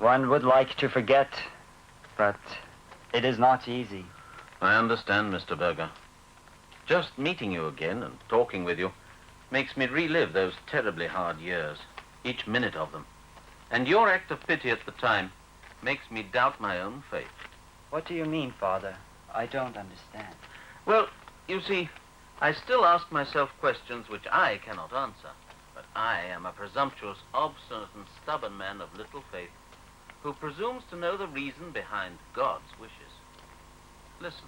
One would like to forget, but it is not easy. I understand, Mr. Berger. Just meeting you again and talking with you makes me relive those terribly hard years, each minute of them. And your act of pity at the time makes me doubt my own faith. What do you mean, Father? I don't understand. Well, you see, I still ask myself questions which I cannot answer. But I am a presumptuous, obstinate, and stubborn man of little faith who presumes to know the reason behind God's wishes. Listen.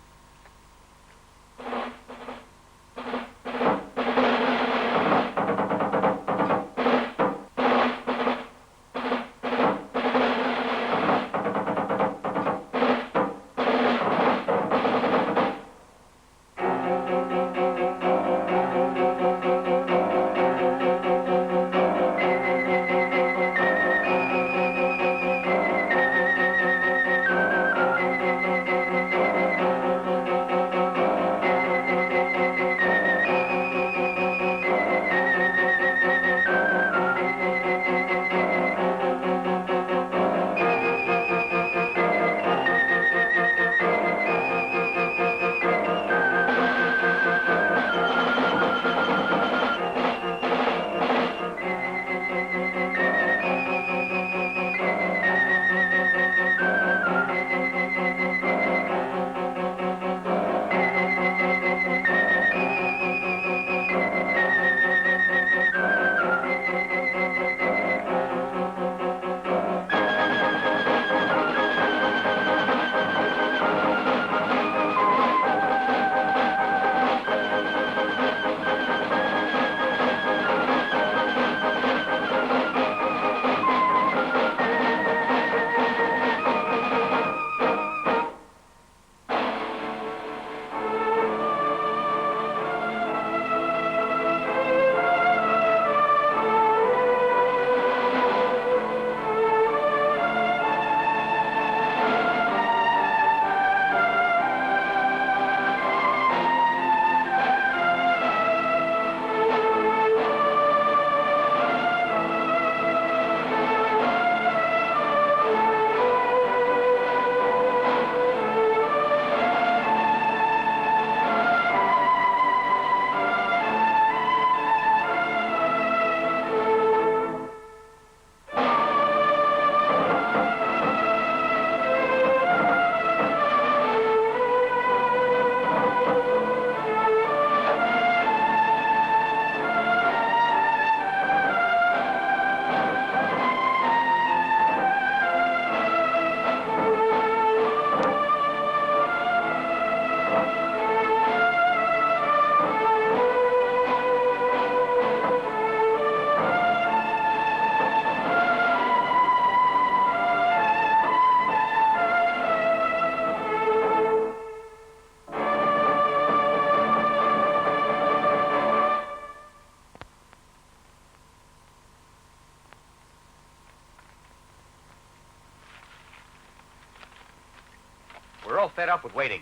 We're all fed up with waiting.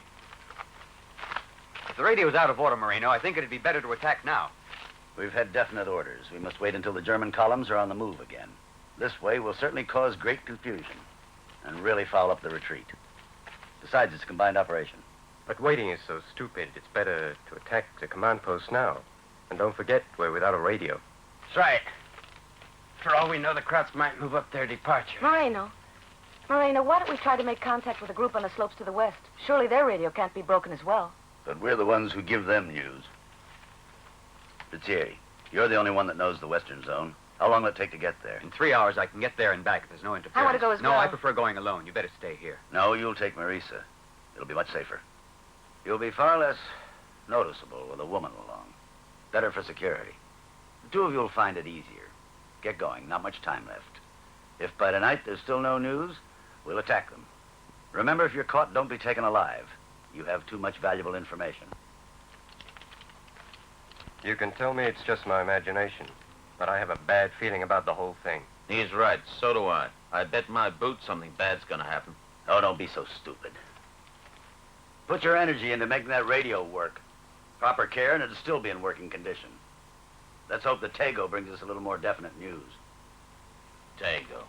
If the radio's out of order, Moreno, I think it'd be better to attack now. We've had definite orders. We must wait until the German columns are on the move again. This way will certainly cause great confusion and really foul up the retreat. Besides, it's a combined operation. But waiting is so stupid. It's better to attack the command post now. And don't forget, we're without a radio. That's right. For all we know, the Krauts might move up their departure. Moreno, why don't we try to make contact with a group on the slopes to the west? Surely their radio can't be broken as well. But we're the ones who give them news. Brigitte, you're the only one that knows the western zone. How long will it take to get there? In 3 hours, I can get there and back if there's no interference. I want to go as well. No, I prefer going alone. You better stay here. No, you'll take Marisa. It'll be much safer. You'll be far less noticeable with a woman along. Better for security. The two of you will find it easier. Get going. Not much time left. If by tonight there's still no news, we'll attack them. Remember, if you're caught, don't be taken alive. You have too much valuable information. You can tell me it's just my imagination, but I have a bad feeling about the whole thing. He's right. So do I. I bet my boots something bad's gonna happen. Oh, don't be so stupid. Put your energy into making that radio work. Proper care, and it'll still be in working condition. Let's hope the Tego brings us a little more definite news. Tego.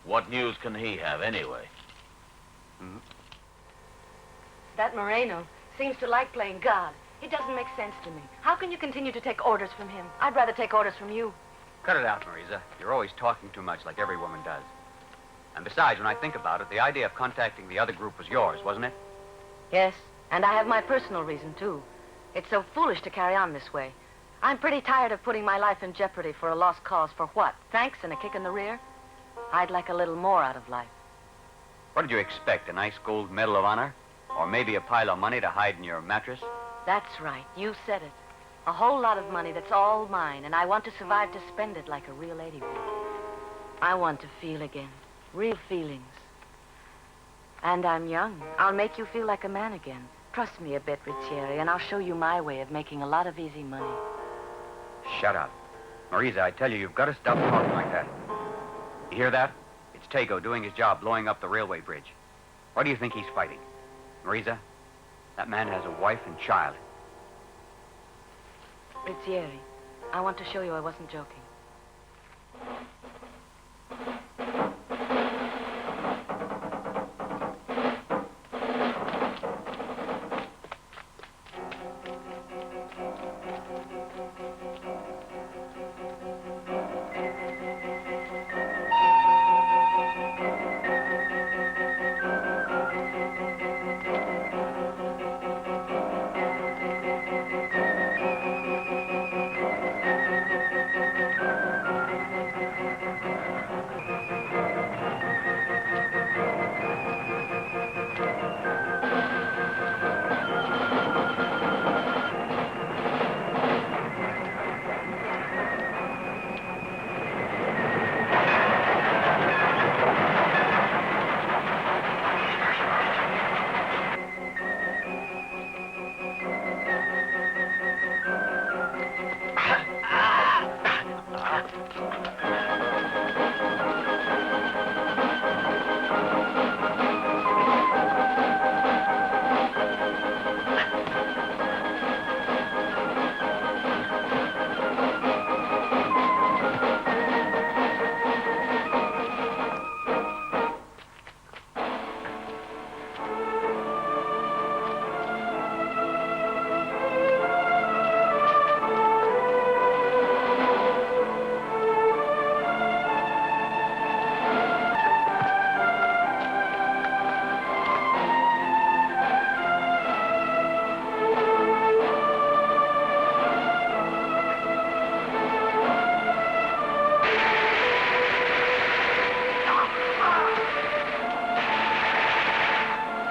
What news can he have, anyway? That Moreno seems to like playing God. It doesn't make sense to me. How can you continue to take orders from him? I'd rather take orders from you. Cut it out, Marisa. You're always talking too much like every woman does. And besides, when I think about it, the idea of contacting the other group was yours, wasn't it? Yes, and I have my personal reason, too. It's so foolish to carry on this way. I'm pretty tired of putting my life in jeopardy for a lost cause. For what? Thanks and a kick in the rear? I'd like a little more out of life. What did you expect, a nice gold medal of honor? Or maybe a pile of money to hide in your mattress? That's right. You said it. A whole lot of money that's all mine, and I want to survive to spend it like a real lady would. I want to feel again. Real feelings. And I'm young. I'll make you feel like a man again. Trust me a bit, Rizzieri, and I'll show you my way of making a lot of easy money. Shut up. Marisa, I tell you, you've got to stop talking like that. You hear that? It's Tego doing his job, blowing up the railway bridge. What do you think he's fighting? Marisa, that man has a wife and child. Rizzieri, I want to show you I wasn't joking.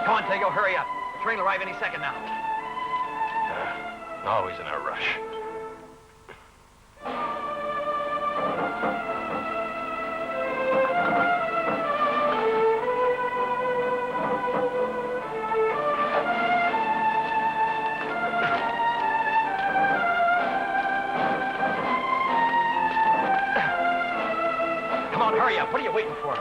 Come on, Tego, hurry up. The train will arrive any second now. Always in a rush. Come on, hurry up. What are you waiting for?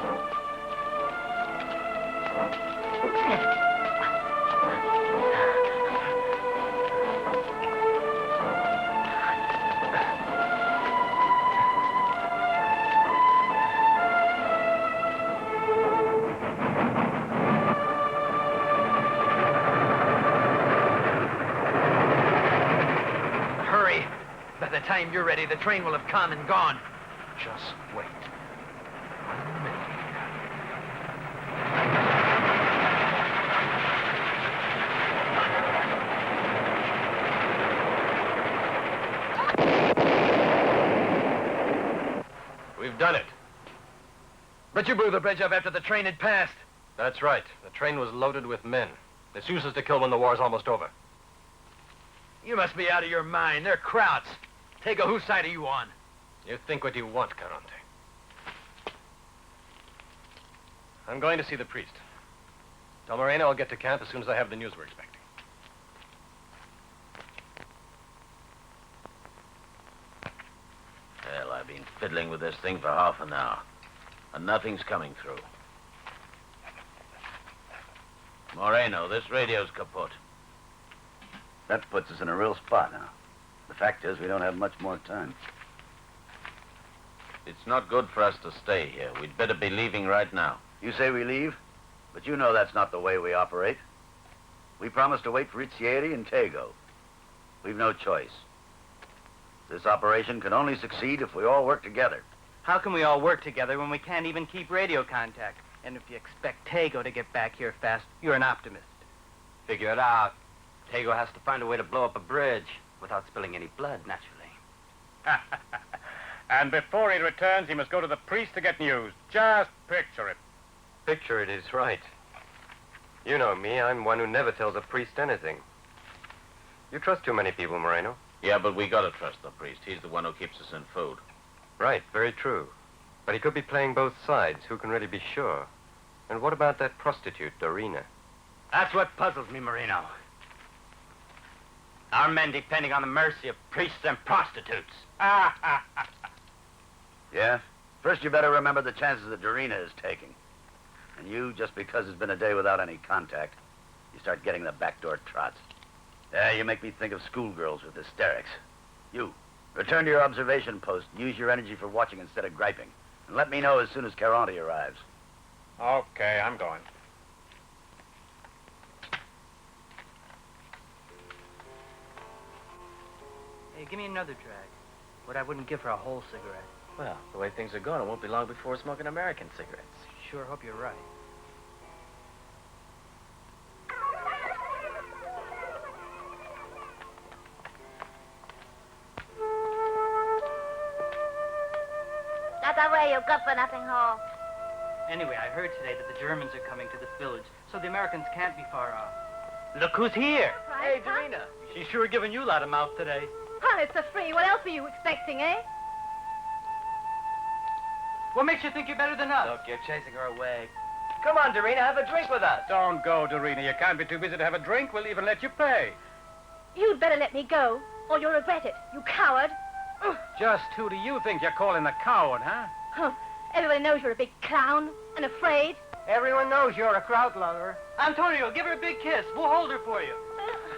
Hurry. By the time you're ready, the train will have come and gone. Just wait. 1 minute. We've done it. But you blew the bridge up after the train had passed. That's right. The train was loaded with men. It's useless to kill when the war's almost over. You must be out of your mind. They're Krauts. Tego, whose side are you on? You think what you want, Carante. I'm going to see the priest. Tell Moreno I'll get to camp as soon as I have the news we're expecting. Hell, I've been fiddling with this thing for half an hour, and nothing's coming through. Moreno, this radio's kaput. That puts us in a real spot now. The fact is, we don't have much more time. It's not good for us to stay here. We'd better be leaving right now. You say we leave, but you know that's not the way we operate. We promised to wait for Rizzieri and Tego. We've no choice. This operation can only succeed if we all work together. How can we all work together when we can't even keep radio contact? And if you expect Tego to get back here fast, you're an optimist. Figure it out. Tego has to find a way to blow up a bridge without spilling any blood, naturally. And before he returns, he must go to the priest to get news. Just picture it. Picture it is right. You know me, I'm one who never tells a priest anything. You trust too many people, Moreno. Yeah, but we gotta trust the priest. He's the one who keeps us in food. Right, very true. But he could be playing both sides. Who can really be sure? And what about that prostitute, Dorina? That's what puzzles me, Moreno. Our men depending on the mercy of priests and prostitutes. Yeah? First, you better remember the chances that Dorina is taking. And you, just because it's been a day without any contact, you start getting the backdoor trots. Yeah, you make me think of schoolgirls with hysterics. You, return to your observation post and use your energy for watching instead of griping. And let me know as soon as Caronte arrives. Okay, I'm going. Hey, give me another drag. What I wouldn't give for a whole cigarette. Well, the way things are going, it won't be long before we're smoking American cigarettes. Sure hope you're right. Not that way, you good-for-nothing hole. Anyway, I heard today that the Germans are coming to this village, so the Americans can't be far off. Look who's here! Hey, Dorina. She's sure giving you a lot of mouth today. Well, it's a free. What else were you expecting, eh? What makes you think you're better than us? Look, you're chasing her away. Come on, Dorina, have a drink with us. Don't go, Dorina. You can't be too busy to have a drink. We'll even let you pay. You'd better let me go, or you'll regret it, you coward. Just who do you think you're calling a coward, huh? Huh. Everybody knows you're a big clown and afraid. Everyone knows you're a crowd lover. Antonio, give her a big kiss. We'll hold her for you.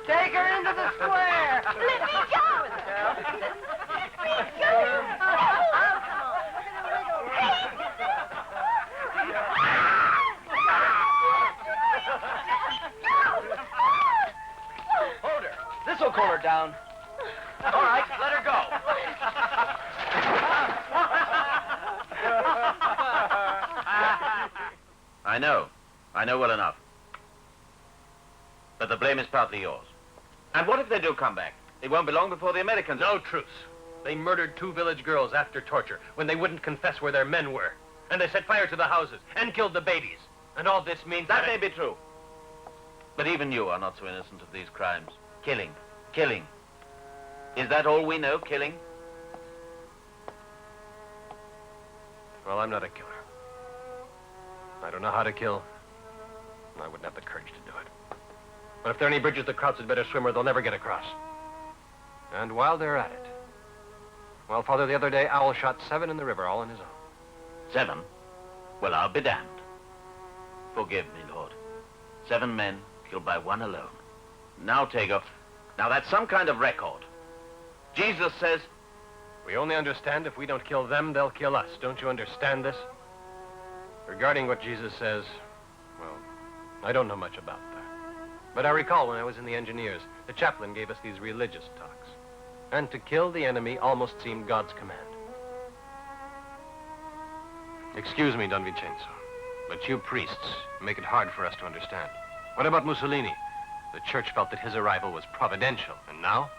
Take her into the square. Let me go! Let me go! Oh, come on. Hold her. This'll cool her down. All right, let her go. I know well enough. But the blame is partly yours. And what if they do come back? It won't be long before the Americans... No truce. They murdered 2 village girls after torture when they wouldn't confess where their men were. And they set fire to the houses and killed the babies. And all this means That may be true. But even you are not so innocent of these crimes. Killing. Killing. Is that all we know, killing? Well, I'm not a killer. I don't know how to kill. And I wouldn't have the courage to do it. But if there are any bridges the Krauts had better swim or they'll never get across. And while they're at it... Well, Father, the other day, Owl shot 7 in the river, all on his own. 7? Well, I'll be damned. Forgive me, Lord. 7 men killed by 1 alone. Now, Tego, now that's some kind of record. Jesus says... We only understand if we don't kill them, they'll kill us. Don't you understand this? Regarding what Jesus says, well, I don't know much about that. But I recall when I was in the engineers, the chaplain gave us these religious talks. And to kill the enemy almost seemed God's command. Excuse me, Don Vincenzo, but you priests make it hard for us to understand. What about Mussolini? The church felt that his arrival was providential, and now?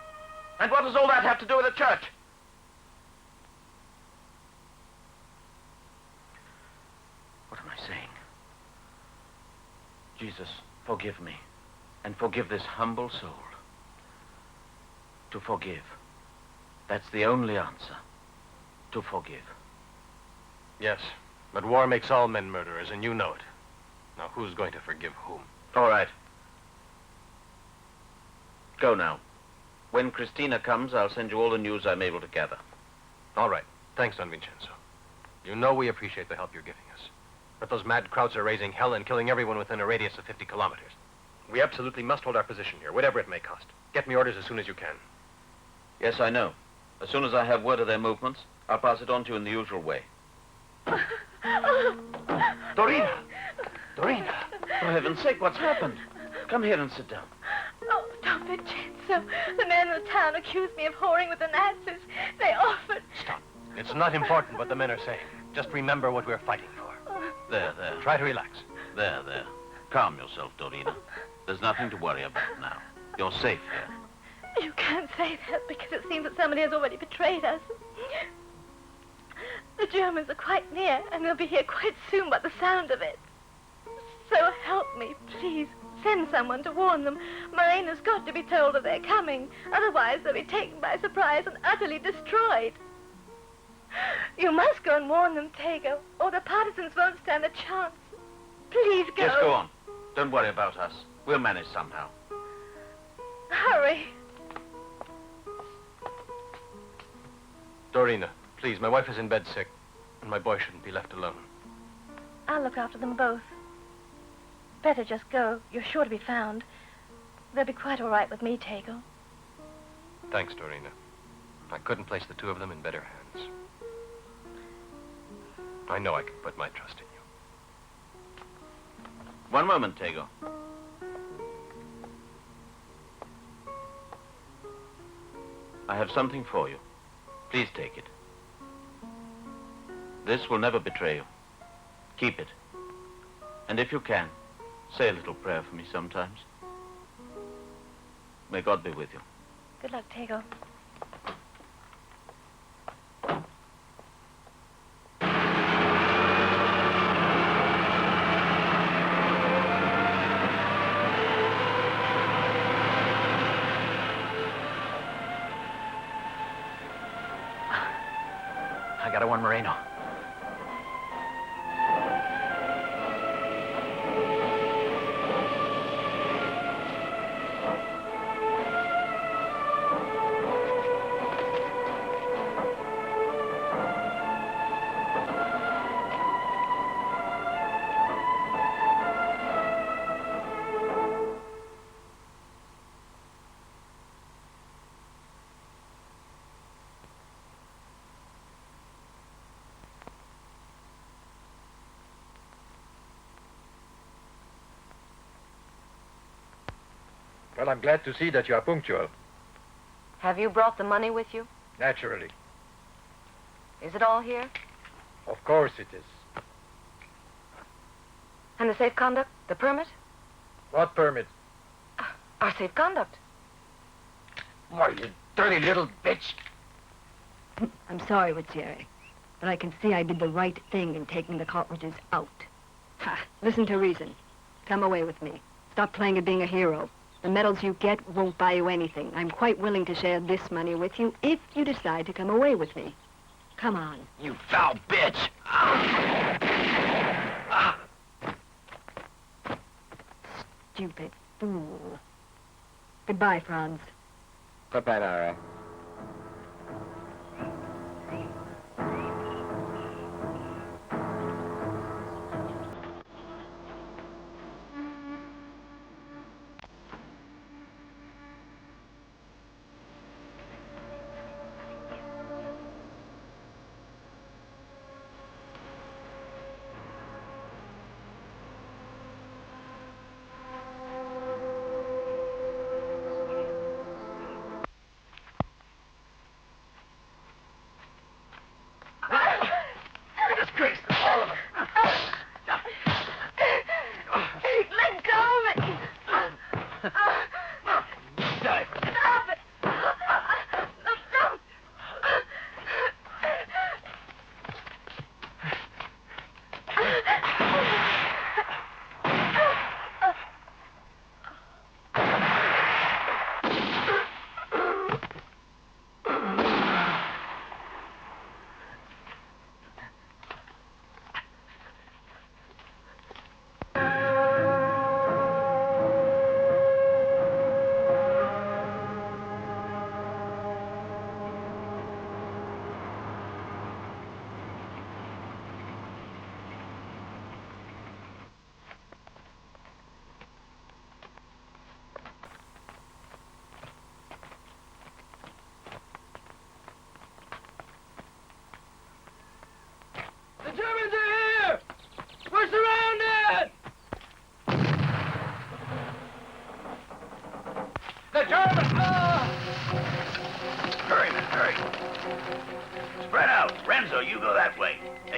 And what does all that have to do with the church? What am I saying? Jesus, forgive me, and forgive this humble soul. To forgive. That's the only answer. To forgive. Yes, but war makes all men murderers, and you know it. Now, who's going to forgive whom? All right. Go now. When Christina comes, I'll send you all the news I'm able to gather. All right. Thanks, Don Vincenzo. You know we appreciate the help you're giving us. But those mad Krauts are raising hell and killing everyone within a radius of 50 kilometers. We absolutely must hold our position here, whatever it may cost. Get me orders as soon as you can. Yes, I know. As soon as I have word of their movements, I'll pass it on to you in the usual way. Dorina! Dorina! For heaven's sake, what's happened? Come here and sit down. Oh, don't Vincenzo. The men of the town accused me of whoring with the Nazis. They offered... Stop. It's not important what the men are saying. Just remember what we're fighting for. There. Try to relax. There. Calm yourself, Dorina. There's nothing to worry about now. You're safe here. You can't say that because it seems that somebody has already betrayed us. The Germans are quite near, and they'll be here quite soon by the sound of it. So help me, please. Send someone to warn them. Morena's got to be told that they're coming. Otherwise, they'll be taken by surprise and utterly destroyed. You must go and warn them, Tego, or the partisans won't stand a chance. Please go. Yes, go on. Don't worry about us. We'll manage somehow. Hurry. Dorina, please, my wife is in bed sick, and my boy shouldn't be left alone. I'll look after them both. Better just go. You're sure to be found. They'll be quite all right with me, Tego. Thanks, Dorina. I couldn't place the two of them in better hands. I know I can put my trust in you. One moment, Tego. I have something for you. Please take it. This will never betray you. Keep it. And if you can, say a little prayer for me sometimes. May God be with you. Good luck, Tego. I got a one, Moreno. Well, I'm glad to see that you are punctual. Have you brought the money with you? Naturally. Is it all here? Of course it is. And the safe conduct? The permit? What permit? Our safe conduct. Why, you dirty little bitch. I'm sorry, Ruggieri, but I can see I did the right thing in taking the cartridges out. Ha! Listen to reason. Come away with me. Stop playing at being a hero. The medals you get won't buy you anything. I'm quite willing to share this money with you if you decide to come away with me. Come on. You foul bitch. Stupid fool. Goodbye, Franz. Campana.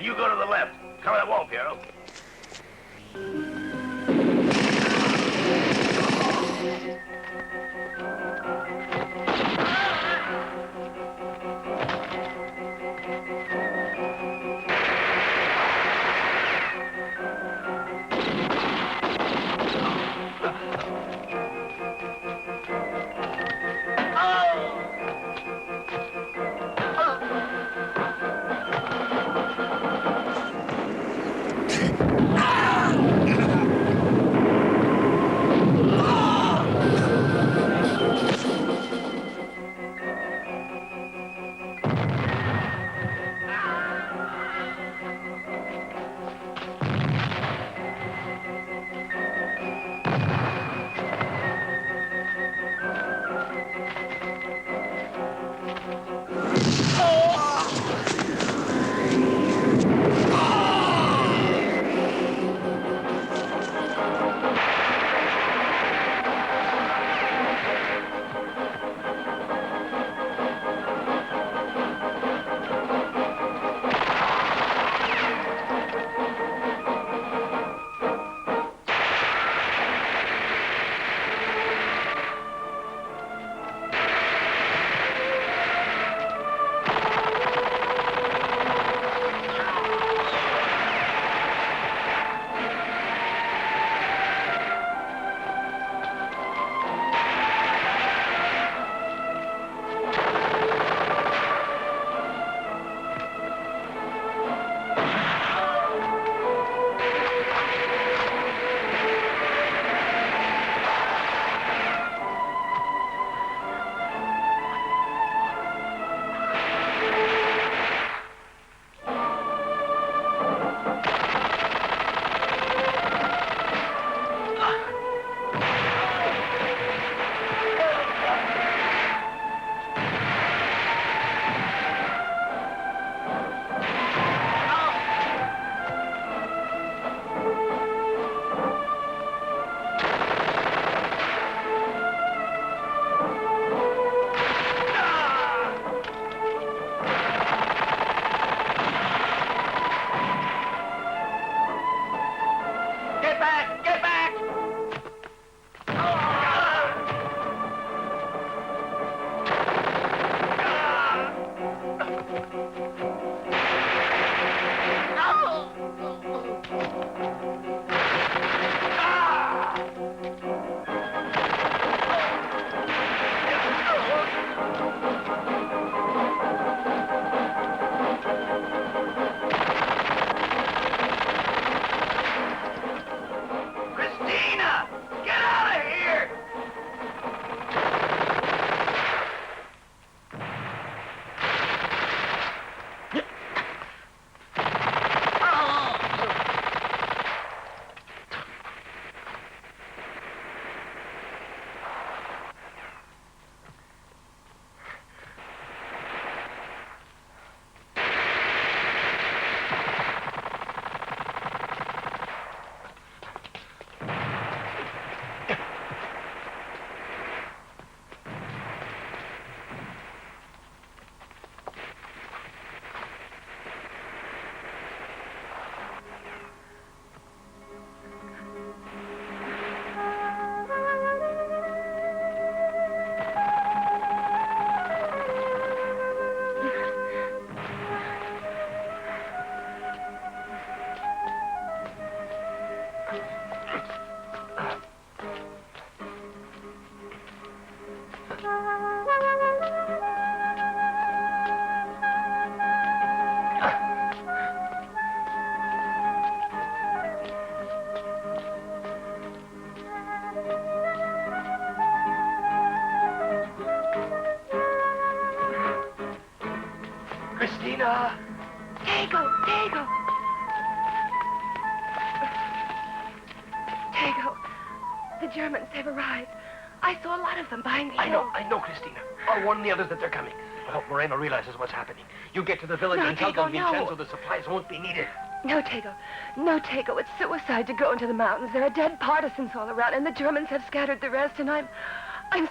you go to the left. Cover that wall, Piero. Christina! Tego! Tego! Tego, the Germans have arrived. I saw a lot of them behind the hill. I know, Christina. I'll warn the others that they're coming. I hope Moreno realizes what's happening. You get to the village and tell Don Vincenzo the supplies won't be needed. No, Tego. No, Tego. It's suicide to go into the mountains. There are dead partisans all around, and the Germans have scattered the rest, and I'm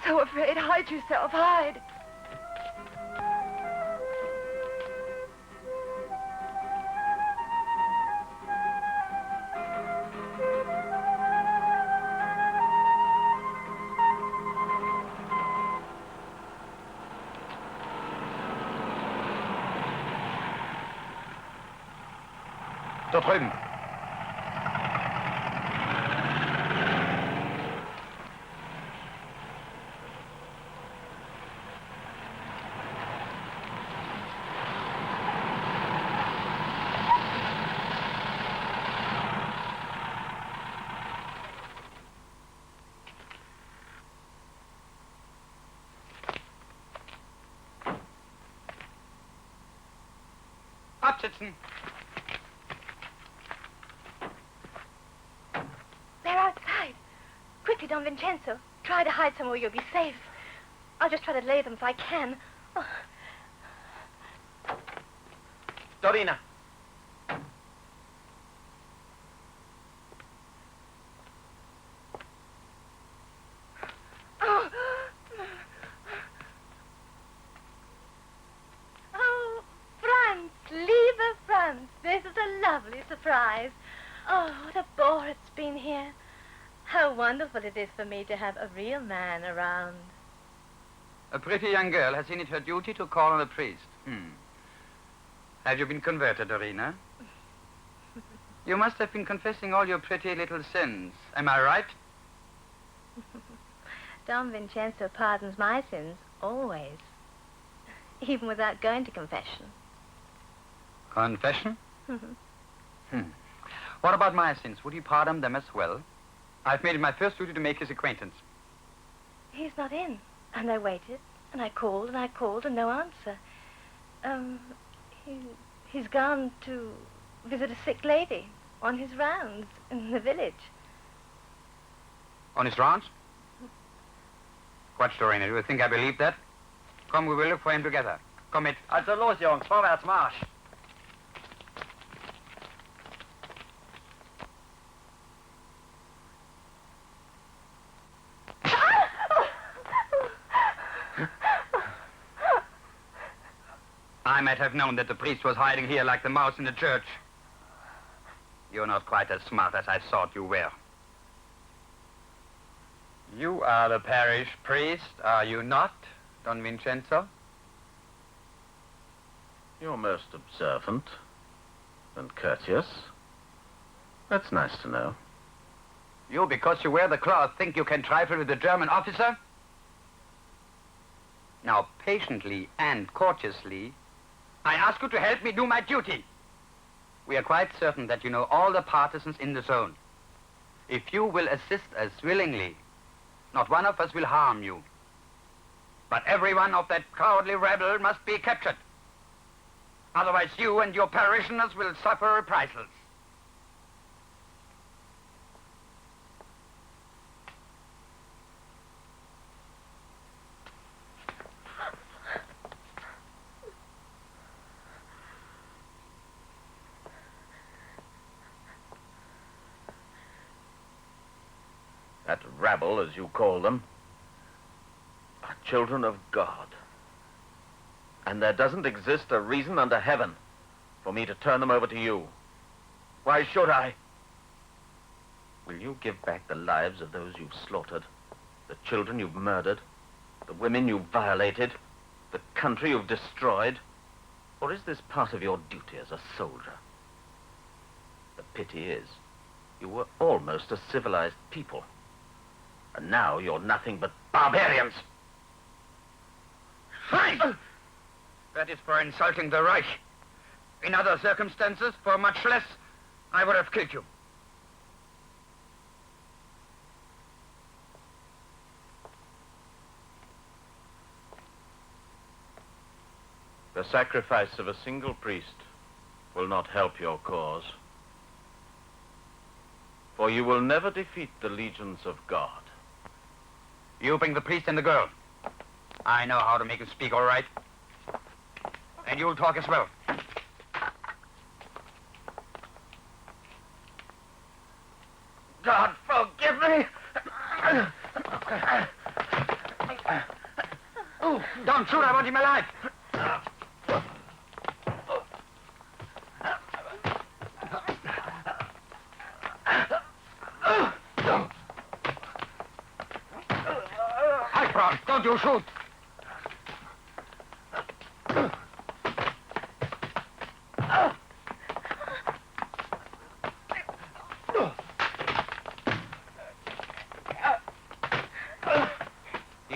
so afraid. Hide yourself. Hide. Dort drüben. Absitzen. They're outside. Quickly, Don Vincenzo. Try to hide somewhere you'll be safe. I'll just try to lay them if I can. Oh. Dorina. Oh. Oh, Franz, liebe Franz, this is a lovely surprise. Oh, what a bore it's been here. How wonderful it is for me to have a real man around. A pretty young girl has seen it her duty to call on a priest. Have you been converted, Dorina? You must have been confessing all your pretty little sins. Am I right? Don Vincenzo pardons my sins, always. Even without going to confession. Confession? What about my sins? Would he pardon them as well? I've made it my first duty to make his acquaintance. He's not in. And I waited, and I called, and no answer. He's gone to visit a sick lady on his rounds in the village. On his rounds? Watch, Dorina. Do you think I believe that? Come, we will look for him together. Komm mit. Also los, Jungs, vorwärts, Marsch. I might have known that the priest was hiding here like the mouse in the church. You're not quite as smart as I thought you were. You are the parish priest, are you not, Don Vincenzo? You're most observant and courteous. That's nice to know. You, because you wear the cloth, think you can trifle with the German officer? Now, patiently and courteously, I ask you to help me do my duty. We are quite certain that you know all the partisans in the zone. If you will assist us willingly, not one of us will harm you. But every one of that cowardly rebel must be captured. Otherwise you and your parishioners will suffer reprisals. That rabble, as you call them, are children of God. And there doesn't exist a reason under heaven for me to turn them over to you. Why should I? Will you give back the lives of those you've slaughtered, the children you've murdered, the women you've violated, the country you've destroyed? Or is this part of your duty as a soldier? The pity is, you were almost a civilized people. And now you're nothing but barbarians. Fine! That is for insulting the Reich. In other circumstances, for much less, I would have killed you. The sacrifice of a single priest will not help your cause. For you will never defeat the legions of God. You bring the priest and the girl. I know how to make him speak all right. And you'll talk as well. God forgive me! Oh, don't shoot, I want him alive. Don't you shoot!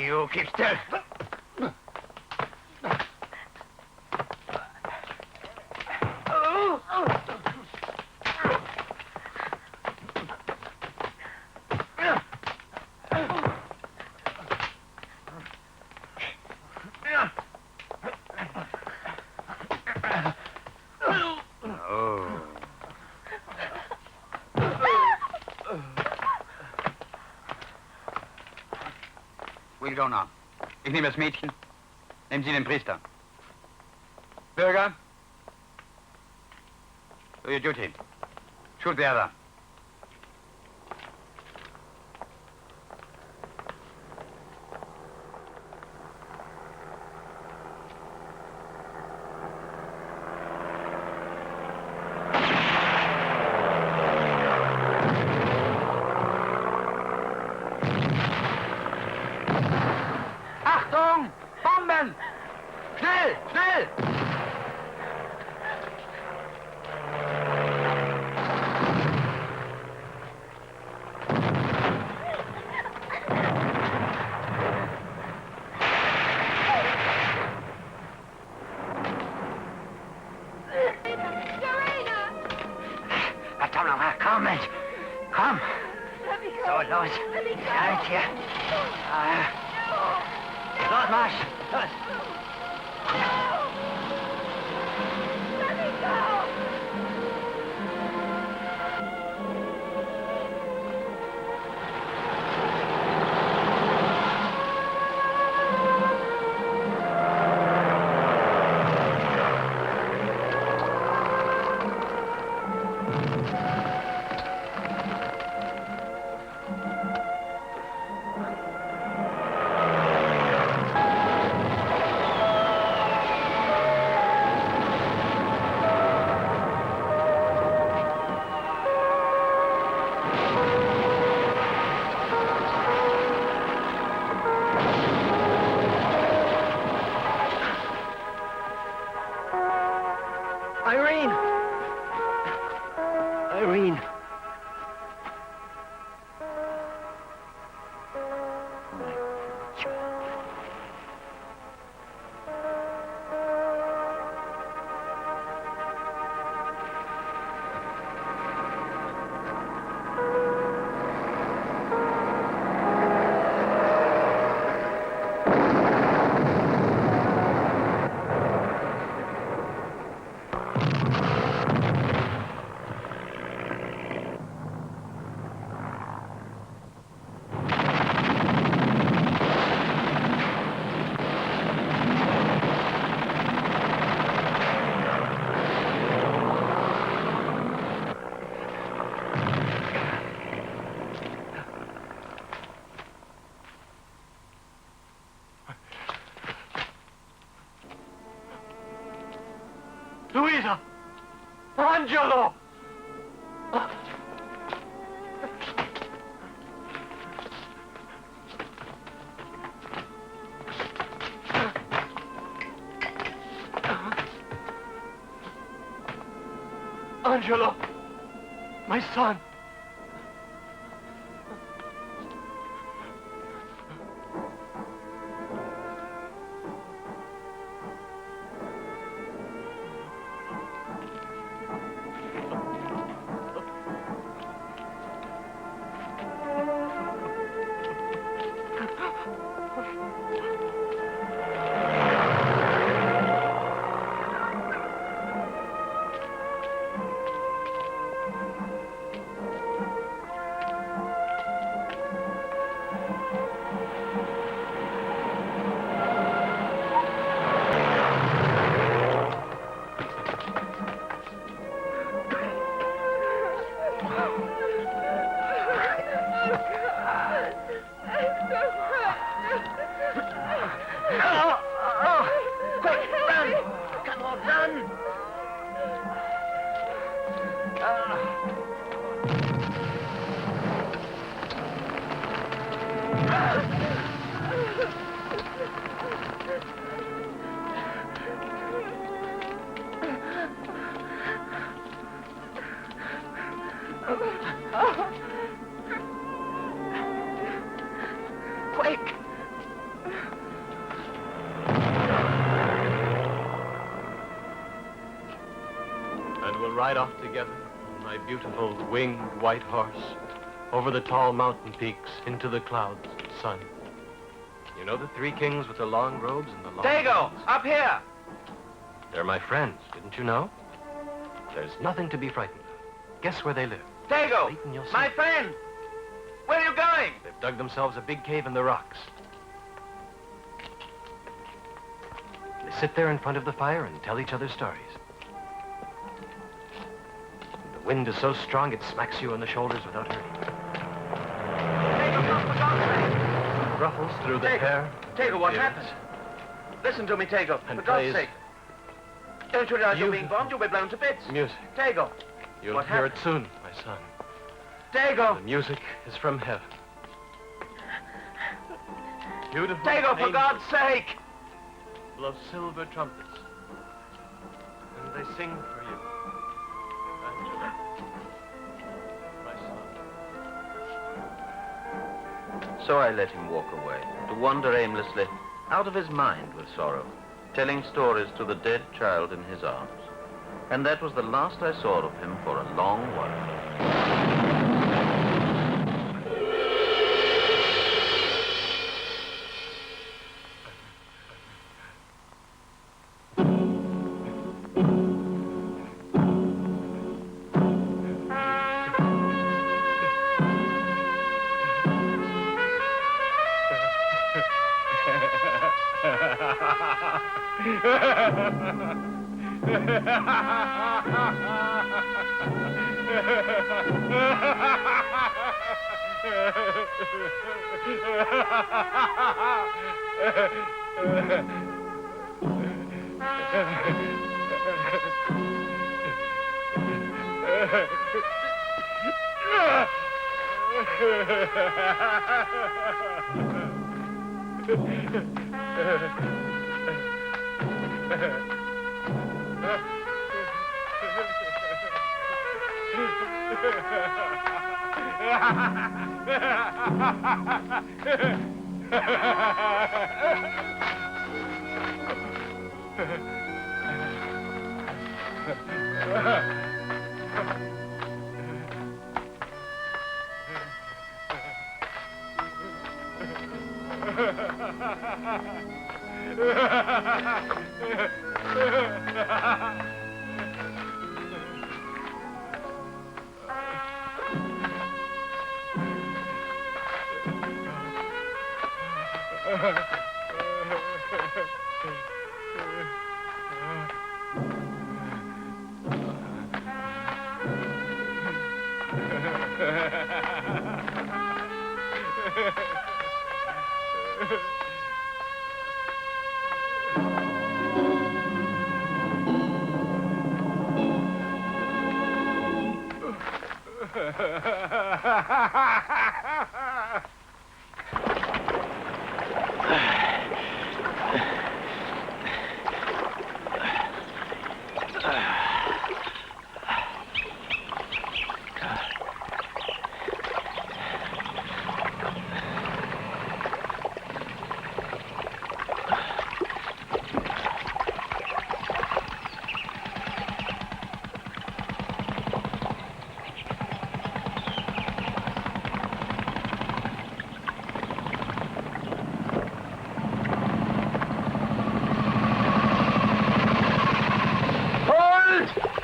you. Keep still. Donner. Ich nehme das Mädchen. Nehmen Sie den Priester. Bürger. Do your duty. Shoot the other. Luisa! Angelo! Angelo! My son! ride off together on my beautiful winged white horse over the tall mountain peaks into the clouds and sun. You know the three kings with the long robes and the long... Tego, up here! They're my friends, didn't you know? There's nothing to be frightened of. Guess where they live? Tego, Wait and you'll see. my friend! Where are you going? They've dug themselves a big cave in the rocks. They sit there in front of the fire and tell each other stories. The wind is so strong it smacks you on the shoulders without hurting you. Ruffles through the hair. Tego, what beards, happened? Listen to me, Tego, and for God's plays sake. Don't you realize you're being beautiful bombed? You'll be blown to bits. music. Tego, You'll what hear happened? it soon, my son. Tego! The music is from heaven. Beautiful Tego, for angels God's sake! blow silver trumpets, and they sing for you. Angela, my son. So I let him walk away, to wander aimlessly, out of his mind with sorrow, telling stories to the dead child in his arms. And that was the last I saw of him for a long while.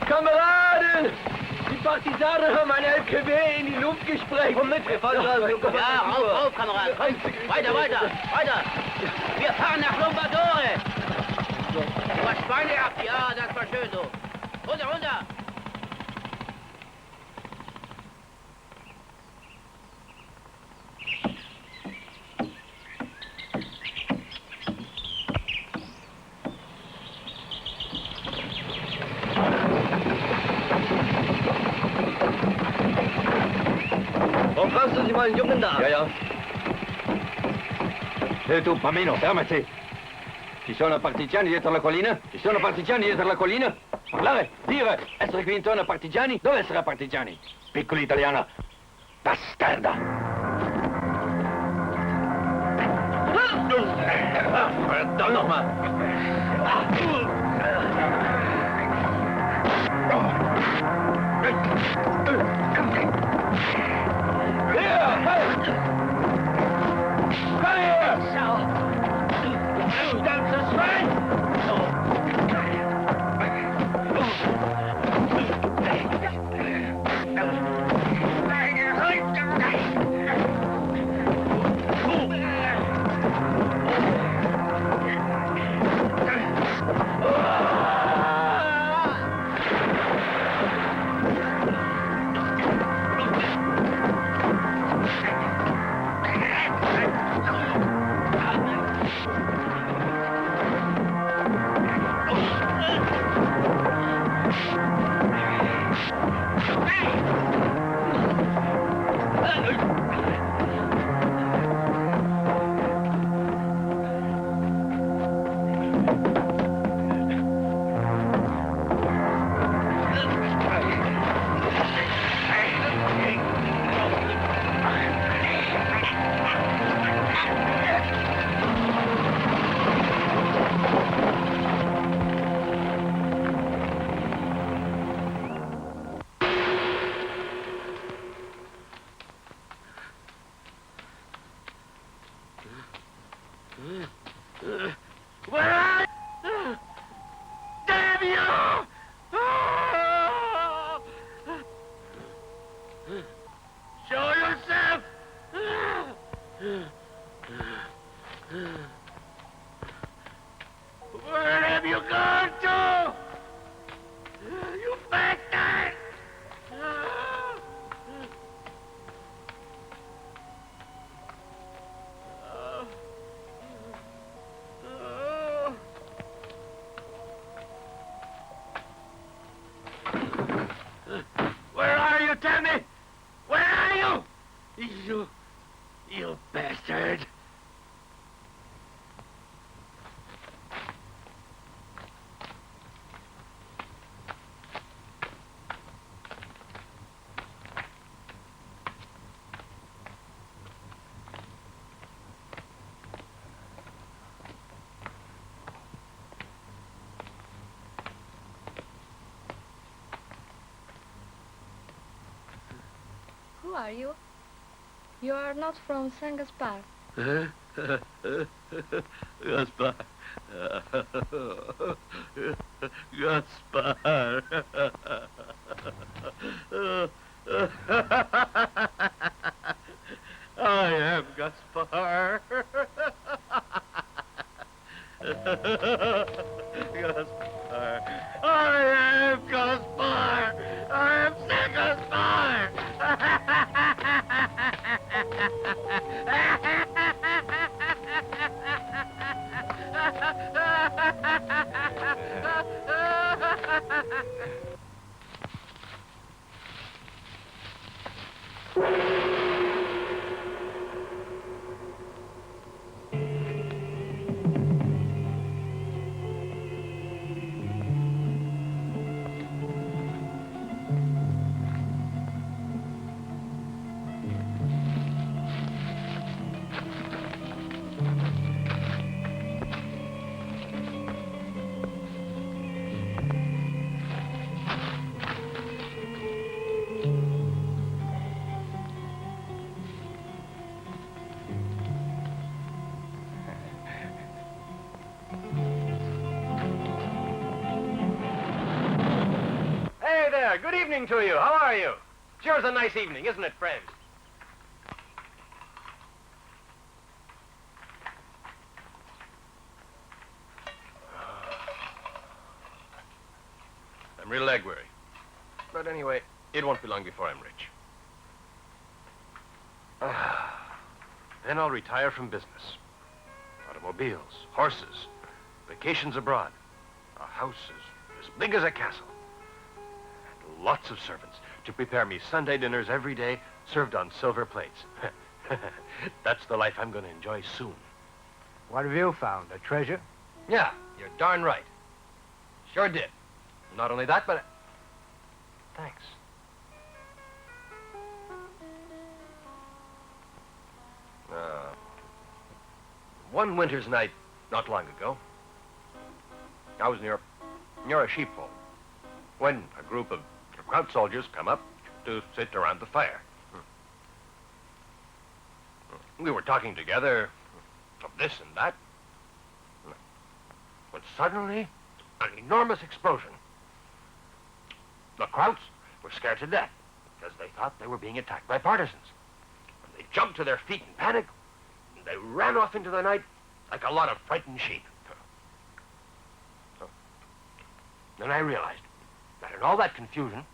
Kameraden! Die Partisanen haben ein LKW in die Luft gesprengt. Komm mit, wir fahren gerade. Ja, rauf, Kameraden, komm. Weiter, weiter, weiter. Wir fahren nach Lombardore. Du hast Beine ab, ja, das war schön so. Runter, runter. Warum fragst du Sie mal einen Jungen da? Ja, ja. Tu, bambino, fermati. Ci sono partigiani dietro la collina? Ci sono partigiani dietro la collina? Parlare, dire, essere qui intorno a partigiani? Dove essere a partigiani? Piccola italiana, bastarda! Verdammt nochmal! You bastard! Who are you? You are not from San Gaspar. Gaspar. Gaspar. I am Gaspar. Gaspar. I am Gaspar. I am San Gaspar. Good evening to you. How are you? Sure is a nice evening, isn't it, friends? I'm real leg weary. But anyway, it won't be long before I'm rich. Then I'll retire from business. Automobiles, horses, vacations abroad. A house as big as a castle. Lots of servants to prepare me Sunday dinners every day, served on silver plates. That's the life I'm going to enjoy soon. What have you found? A treasure? Yeah, you're darn right. Sure did. Not only that, but... Thanks. One winter's night, not long ago, I was near a sheepfold when a group of Kraut soldiers come up to sit around the fire. We were talking together of this and that, when suddenly an enormous explosion. The Krauts were scared to death because they thought they were being attacked by partisans. And they jumped to their feet in panic, and they ran off into the night like a lot of frightened sheep. Then I realized that in all that confusion,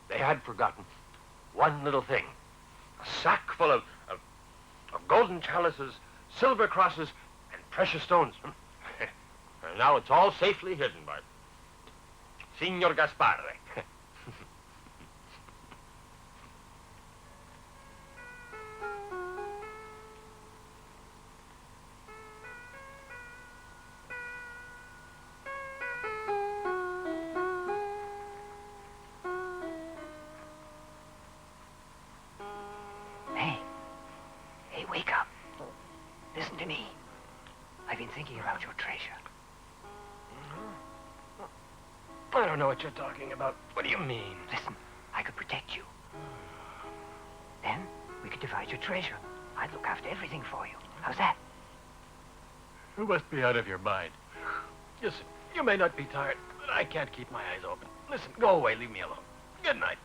they had forgotten one little thing. A sack full of golden chalices, silver crosses, and precious stones. And now it's all safely hidden by Signor Gaspar. Hey, wake up. Listen to me. I've been thinking about your treasure. I don't know what you're talking about. What do you mean? Listen, I could protect you. Then we could divide your treasure. I'd look after everything for you. How's that? You must be out of your mind. Listen, you may not be tired, but I can't keep my eyes open. Listen, go away. Leave me alone. Good night.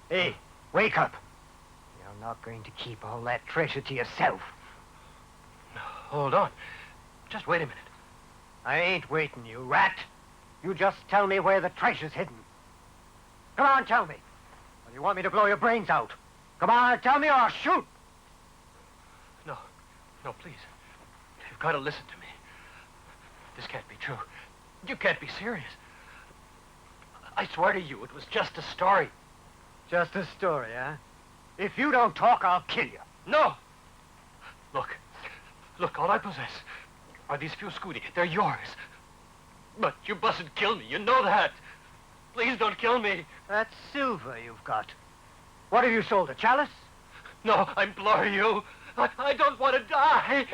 Hey, wake up. You're not going to keep all that treasure to yourself. Hold on. Just wait a minute. I ain't waiting, you rat. You just tell me where the treasure's hidden. Come on, tell me. Or do you want me to blow your brains out? Come on, tell me or I'll shoot. No, please. You've got to listen to me. This can't be true. You can't be serious. I swear to you, it was just a story. Just a story, huh? If you don't talk, I'll kill you. No! Look, all I possess are these few scudi. They're yours. But you mustn't kill me, you know that. Please don't kill me. That's silver you've got. What have you sold, a chalice? No, I implore you. I don't want to die.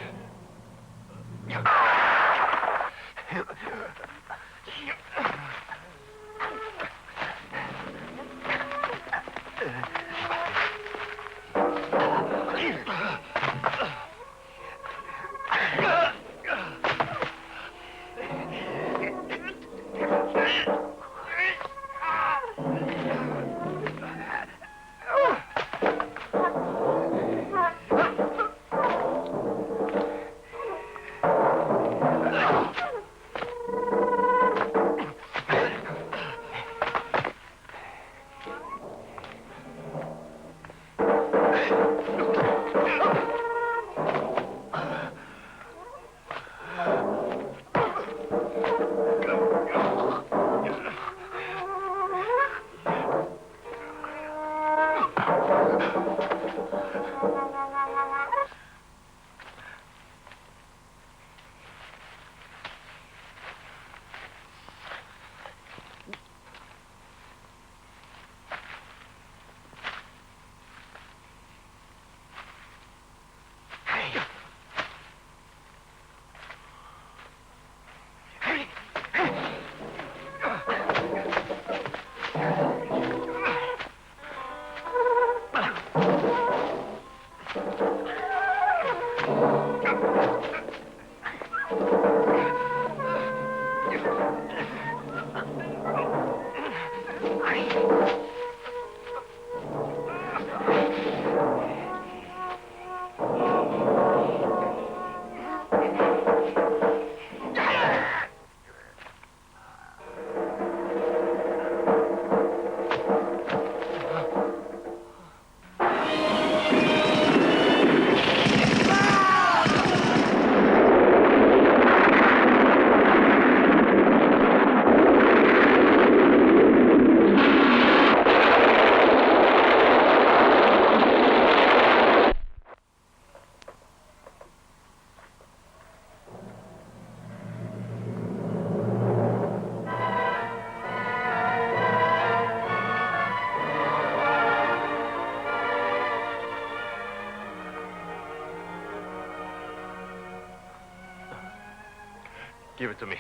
Give it to me.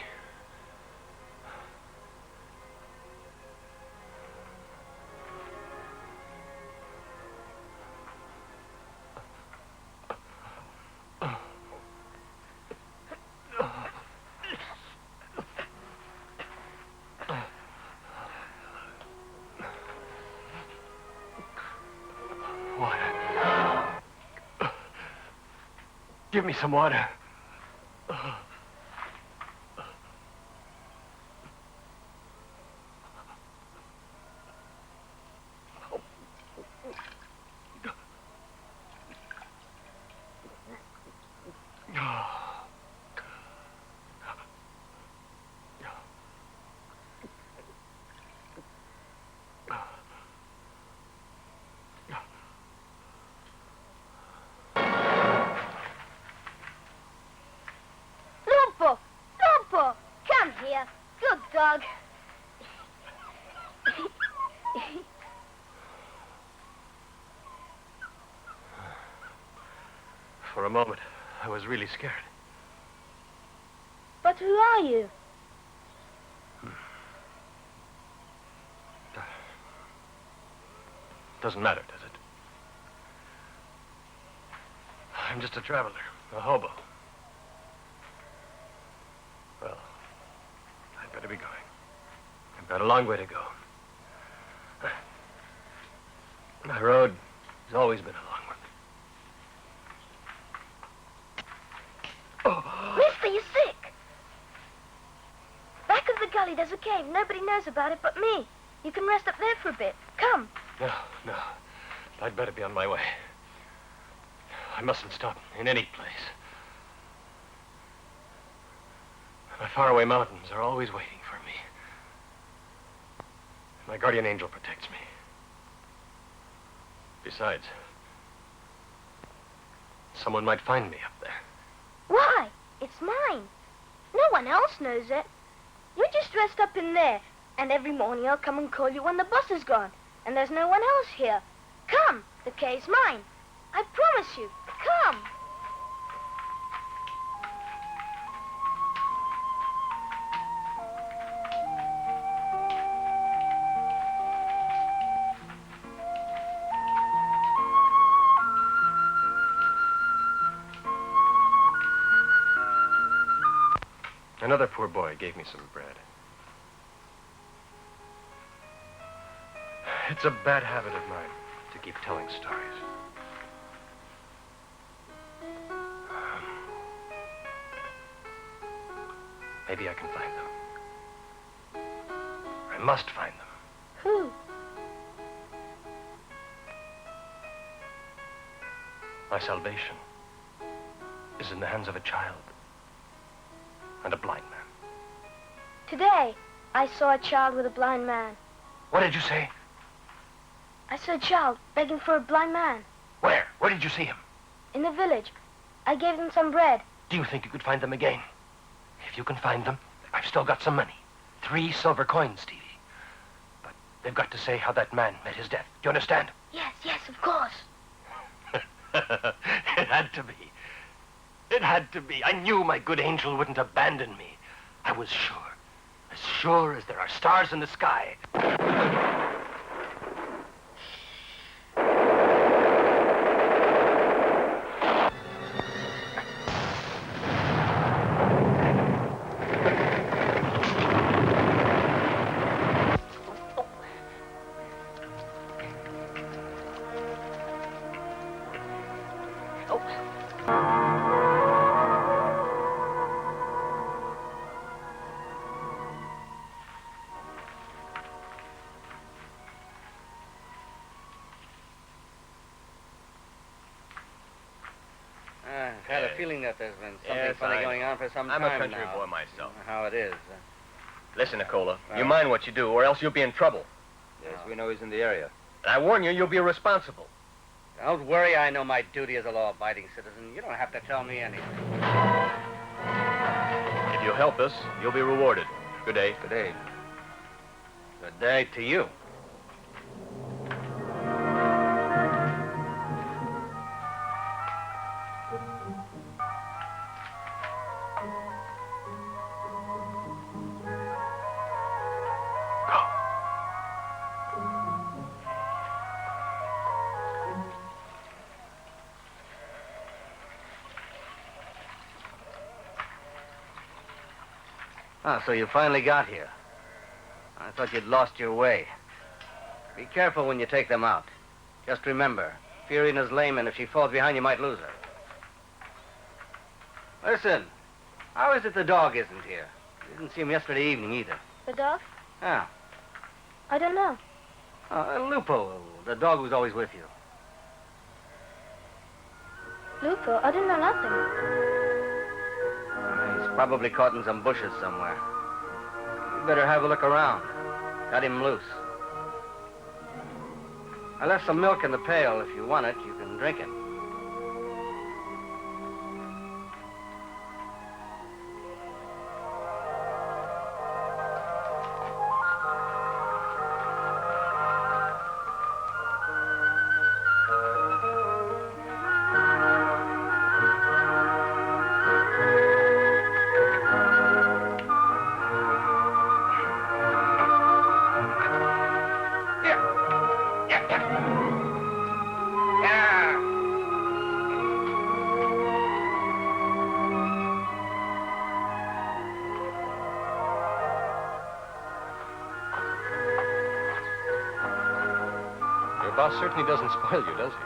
Give me some water. Dog. For a moment, I was really scared. But who are you? Doesn't matter, does it? I'm just a traveler, a hobo. Well, I'd better be going. I've got a long way to go. My road has always been a long one. Mister, you're sick. Back of the gully, there's a cave. Nobody knows about it but me. You can rest up there for a bit. Come. No. I'd better be on my way. I mustn't stop in any place. My faraway mountains are always waiting for me. My guardian angel protects me. Besides, someone might find me up there. Why? It's mine. No one else knows it. You're just dressed up in there, and every morning I'll come and call you when the bus is gone, and there's no one else here. Come, the cave's mine. I promise you. Come. Another poor boy gave me some bread. It's a bad habit of mine to keep telling stories. Maybe I can find them. I must find them. Who? My salvation is in the hands of a child and a blind man. Today, I saw a child with a blind man. What did you say? I saw a child begging for a blind man. Where? Where did you see him? In the village. I gave them some bread. Do you think you could find them again? If you can find them, I've still got some money. 3 silver coins, Stevie. But they've got to say how that man met his death. Do you understand? Yes, of course. It had to be. It had to be. I knew my good angel wouldn't abandon me. I was sure. As sure as there are stars in the sky. I've had a feeling that there's been something Yes, funny going on for some I'm time a country now. boy myself. How it is. Listen, Nicola, you Well. mind what you do, or else you'll be in trouble. Yes, we know he's in the area. And I warn you, you'll be responsible. Don't worry, I know my duty as a law-abiding citizen. You don't have to tell me anything. If you'll help us, you'll be rewarded. Good day. Good day. Good day to you. Ah, so you finally got here. I thought you'd lost your way. Be careful when you take them out. Just remember, Fiorina's lame, and if she falls behind, you might lose her. Listen, how is it the dog isn't here? You didn't see him yesterday evening either. The dog? Yeah. I don't know. Lupo, the dog who's always with you. Lupo? I didn't know nothing. He's probably caught in some bushes somewhere. You better have a look around. Got him loose. I left some milk in the pail. If you want it, you can drink it. Your boss certainly doesn't spoil you, does he?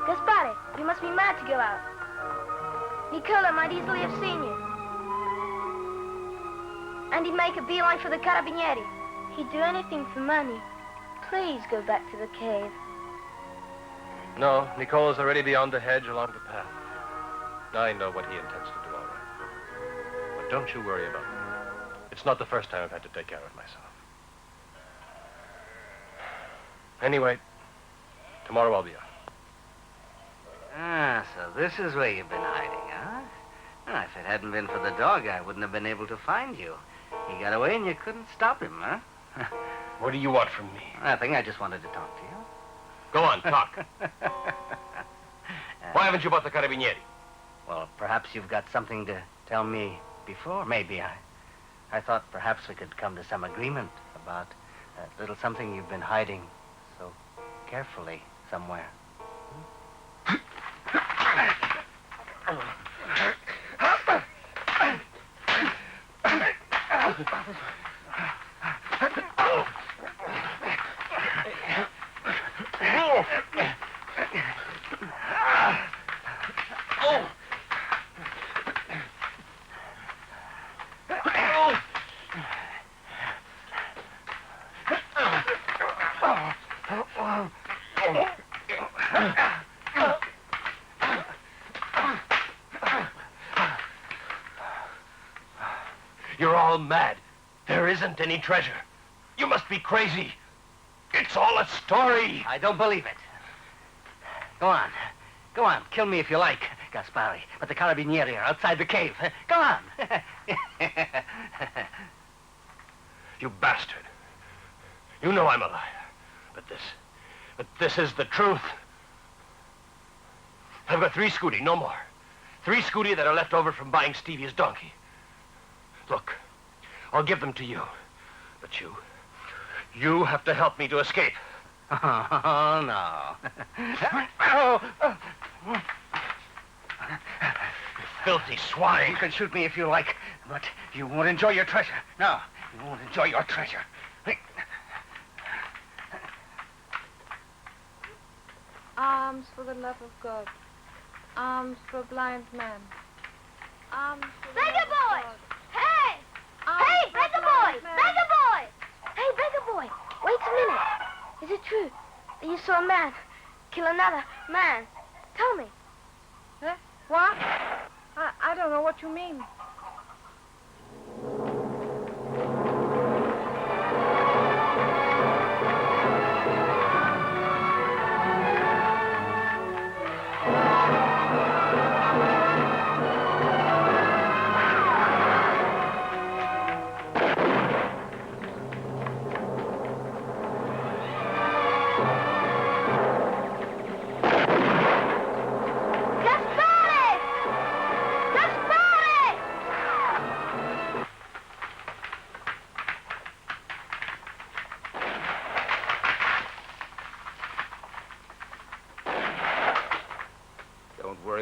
Gaspar, you must be mad to go out. Nicola might easily have seen you. And he'd make a beeline for the carabinieri. He'd do anything for money. Please go back to the cave. No, Nicola's already beyond the hedge along the path. I know what he intends to do, all right. But don't you worry about me. It's not the first time I've had to take care of myself. Anyway, tomorrow I'll be out. Ah, so this is where you've been hiding, huh? Well, if it hadn't been for the dog, I wouldn't have been able to find you. He got away and you couldn't stop him, huh? What do you want from me? Nothing, I just wanted to talk to you. Go on, talk. Why haven't you bought the carabinieri? Well, perhaps you've got something to tell me before. Maybe I thought perhaps we could come to some agreement about a little something you've been hiding so carefully somewhere. You're all mad. There isn't any treasure. You must be crazy. It's all a story. I don't believe it. Go on. Go on. Kill me if you like, Gaspari. But the carabinieri are outside the cave. Go on. You bastard. You know I'm a liar. But this is the truth. I've got 3 scudi, no more. 3 scudi that are left over from buying Stevie's donkey. Look, I'll give them to you. But you have to help me to escape. Oh, no. You filthy swine. You can shoot me if you like, but you won't enjoy your treasure. No, you won't enjoy your treasure. Arms for the love of God. Arms for a blind man. Arms for the Beggar love boy! of God. Hey! Arms Hey, for a beggar boy! blind man. Beggar boy! Hey, beggar boy! Wait a minute. Is it true that you saw a man kill another man? Tell me. Eh? What? I don't know what you mean.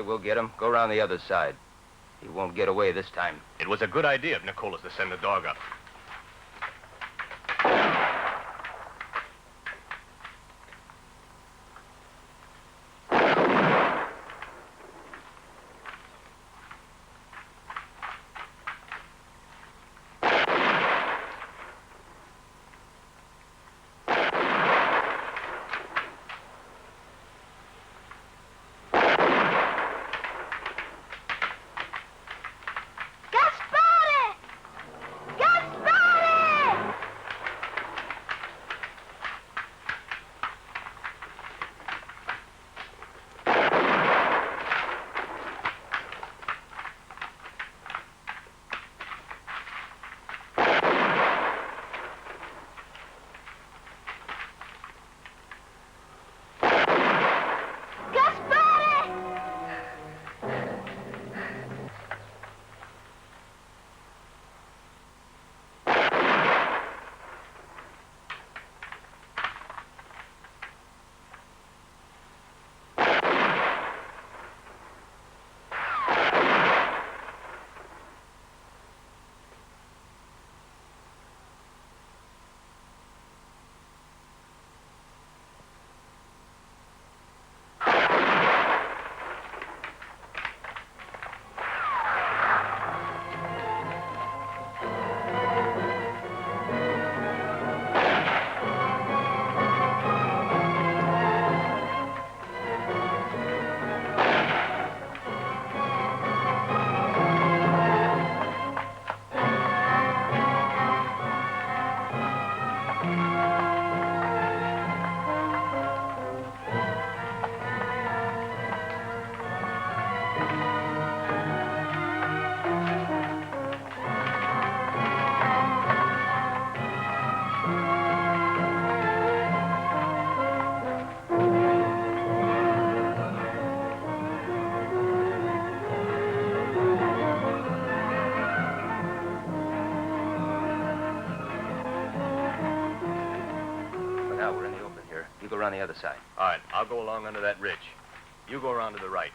We'll get him. Go around the other side. He won't get away this time. It was a good idea of Nicola's to send the dog up. Around the other side. All right, I'll go along under that ridge. You go around to the right.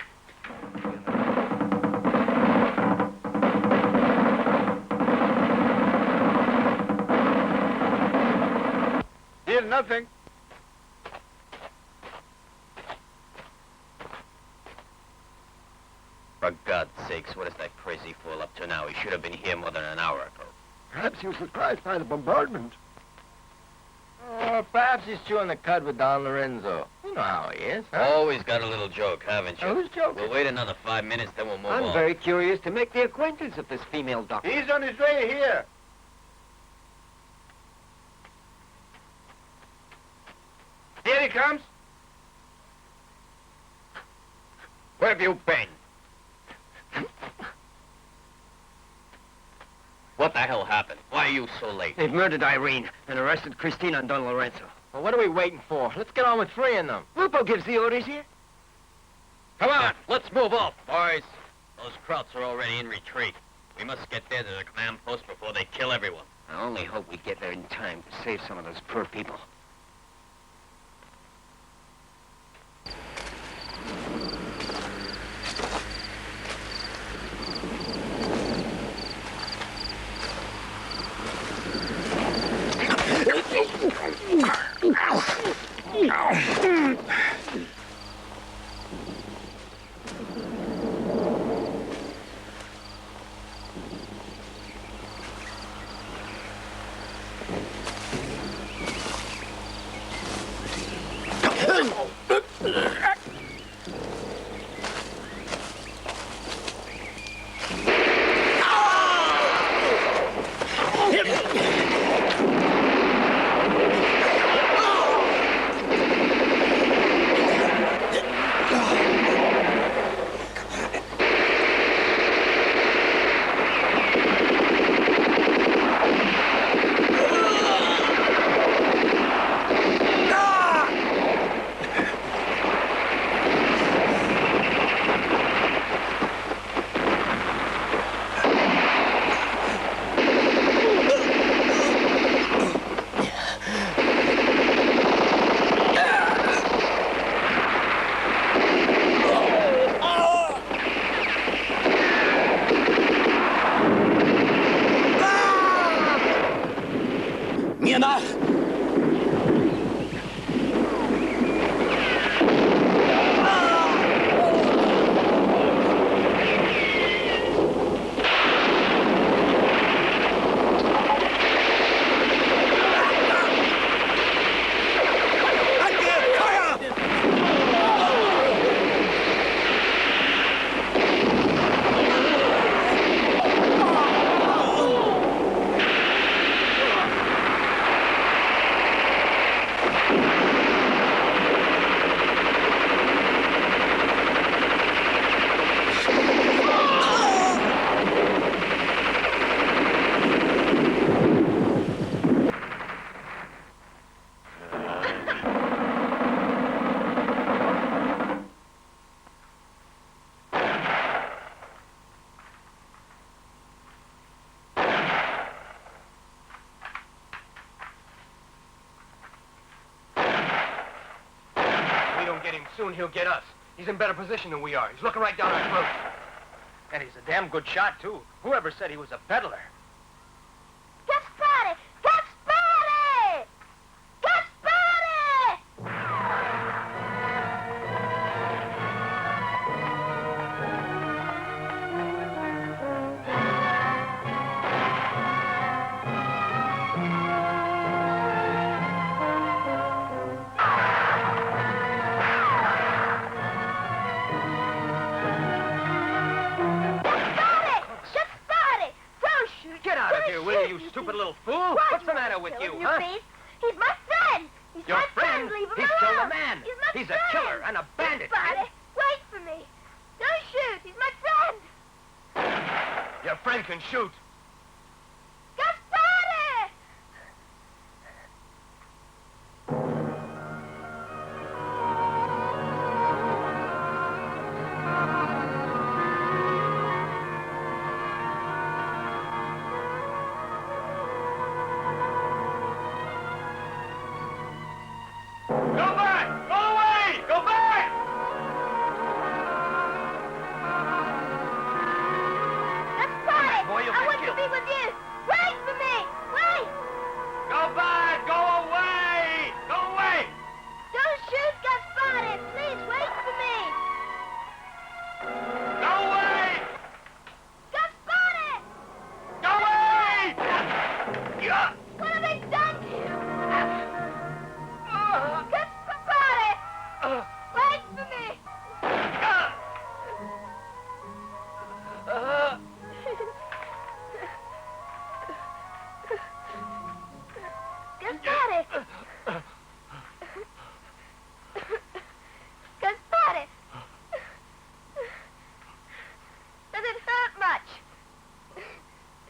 Here's nothing. For God's sakes, what is that crazy fool up to now? He should have been here more than an hour ago. Perhaps he was surprised by the bombardment. Perhaps he's chewing the cud with Don Lorenzo. You know how he is, huh? Always got a little joke, haven't you? Who's joking? We'll wait another 5 minutes, then we'll move on. I'm very curious to make the acquaintance of this female doctor. He's on his way here. Here he comes. Where have you been? What the hell happened? Why are you so late? They've murdered Irene and arrested Christina and Don Lorenzo. Well, what are we waiting for? Let's get on with freeing them. Lupo gives the orders here. Come on, let's move off, boys. Those Krauts are already in retreat. We must get there to the command post before they kill everyone. I only hope we get there in time to save some of those poor people. get him, soon he'll get us. He's in better position than we are. He's looking right down our throats. And he's a damn good shot, too. Whoever said he was a peddler? Gaspare! Gaspare! Gaspare! Will you stupid little fool? What's the matter with you, huh? He's my friend. He's Your my friend? Leave him He's alone. killed a man. He's a killer and a bandit. Gaspare, wait for me. Don't shoot. He's my friend. Your friend can shoot. Gaspare!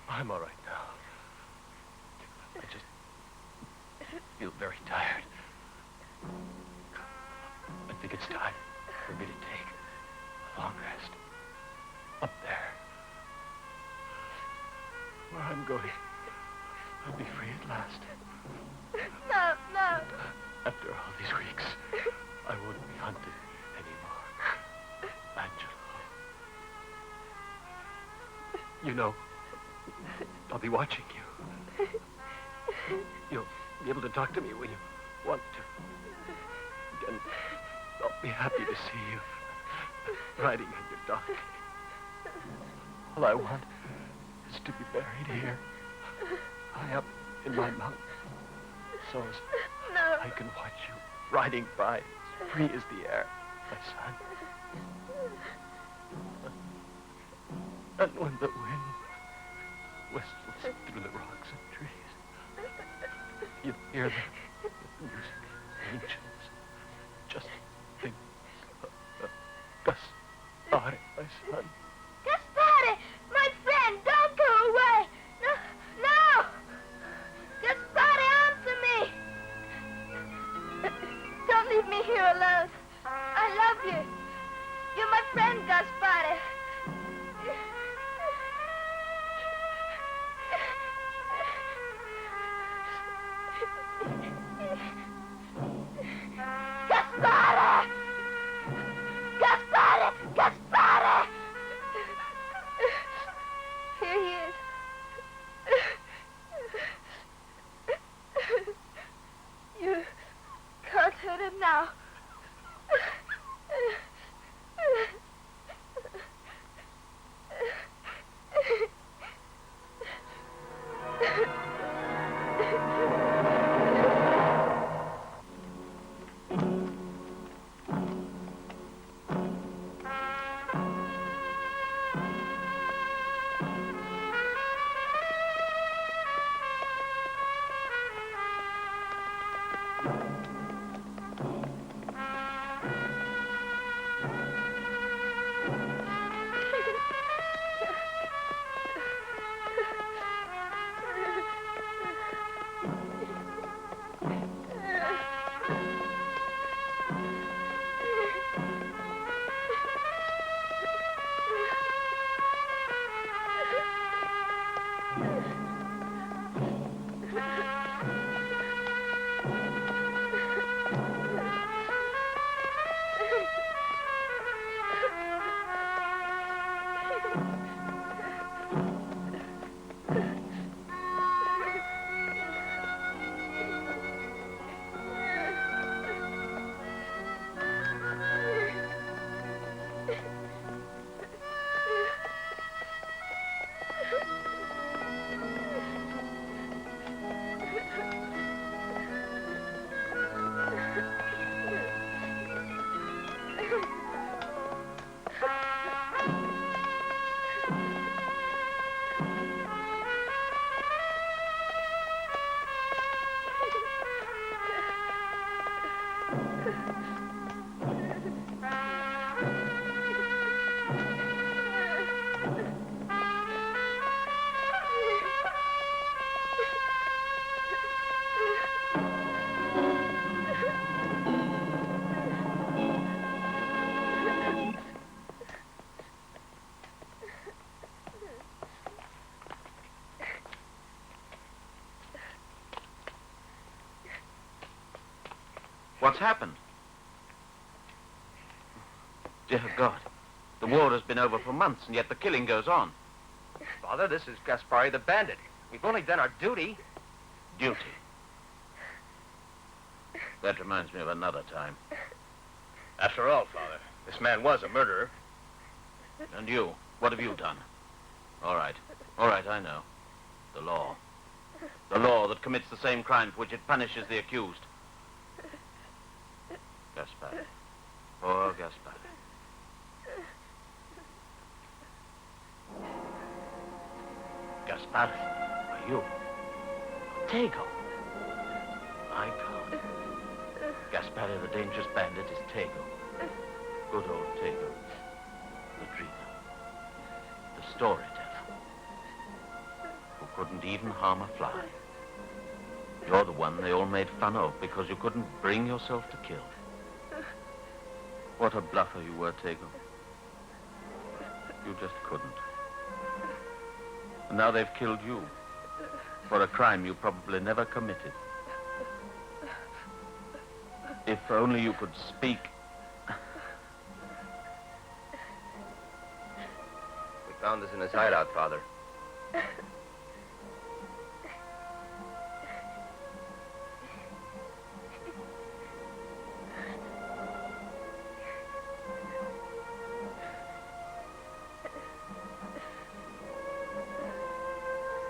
I'm all right now. I just feel very tired. I think it's time for me to take a long rest. Up there. Where I'm going, I'll be free at last. No, no. After all these weeks, I won't be hunted anymore. Angelo. You know, I'll be watching you. You'll be able to talk to me when you want to. And I'll be happy to see you riding on your donkey. All I want is to be buried here, high up in my mountain, so as I can watch you riding by as free as the air, my son. And when the wind whistles through the rocks and trees, you hear the music of angels. Just think of Gaspar, my son. Gaspar, my friend, don't go away. No, no. Gaspar, answer me. Don't leave me here alone. I love you. You're my friend, Gaspar. Gaspar! Gaspar! Gaspar! Here he is. You can't hurt him now. What's happened? Dear God. The war has been over for months, and yet the killing goes on. Father, this is Gaspar the bandit. We've only done our duty. Duty. That reminds me of another time. After all, Father, this man was a murderer. And you, what have you done? All right, I know. The law. The law that commits the same crime for which it punishes the accused. Gaspar. Poor Gaspar. Gaspar, are you? Tego. My God. Gaspar, the dangerous bandit, is Tego. Good old Tego. The dreamer. The storyteller. Who couldn't even harm a fly. You're the one they all made fun of because you couldn't bring yourself to kill. What a bluffer you were, Tego. You just couldn't. And now they've killed you for a crime you probably never committed. If only you could speak. We found this in his hideout, Father.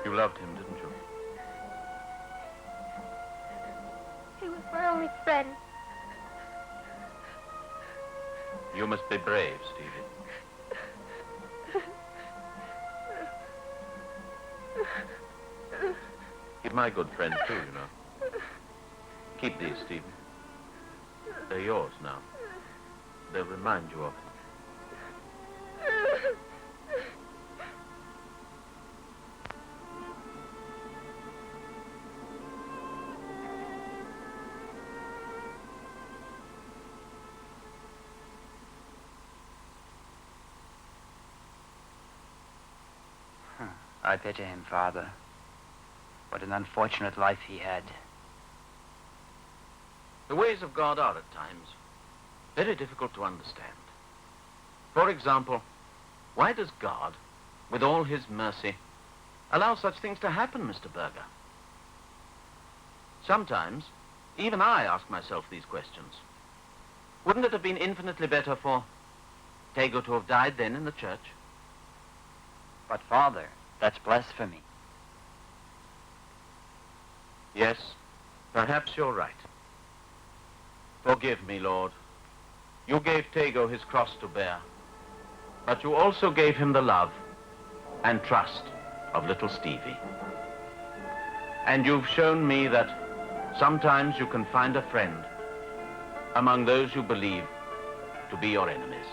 You loved him, didn't you? He was my only friend. You must be brave, Stevie. He's my good friend, too, you know. Keep these, Stevie. They're yours now. They'll remind you of him. I pity him, Father. What an unfortunate life he had. The ways of God are at times very difficult to understand. For example, why does God, with all his mercy, allow such things to happen, Mr. Berger? Sometimes, even I ask myself these questions. Wouldn't it have been infinitely better for Tego to have died then in the church? But, Father, that's blasphemy. Yes, perhaps you're right. Forgive me, Lord. You gave Tego his cross to bear, but you also gave him the love and trust of little Stevie. And you've shown me that sometimes you can find a friend among those you believe to be your enemies.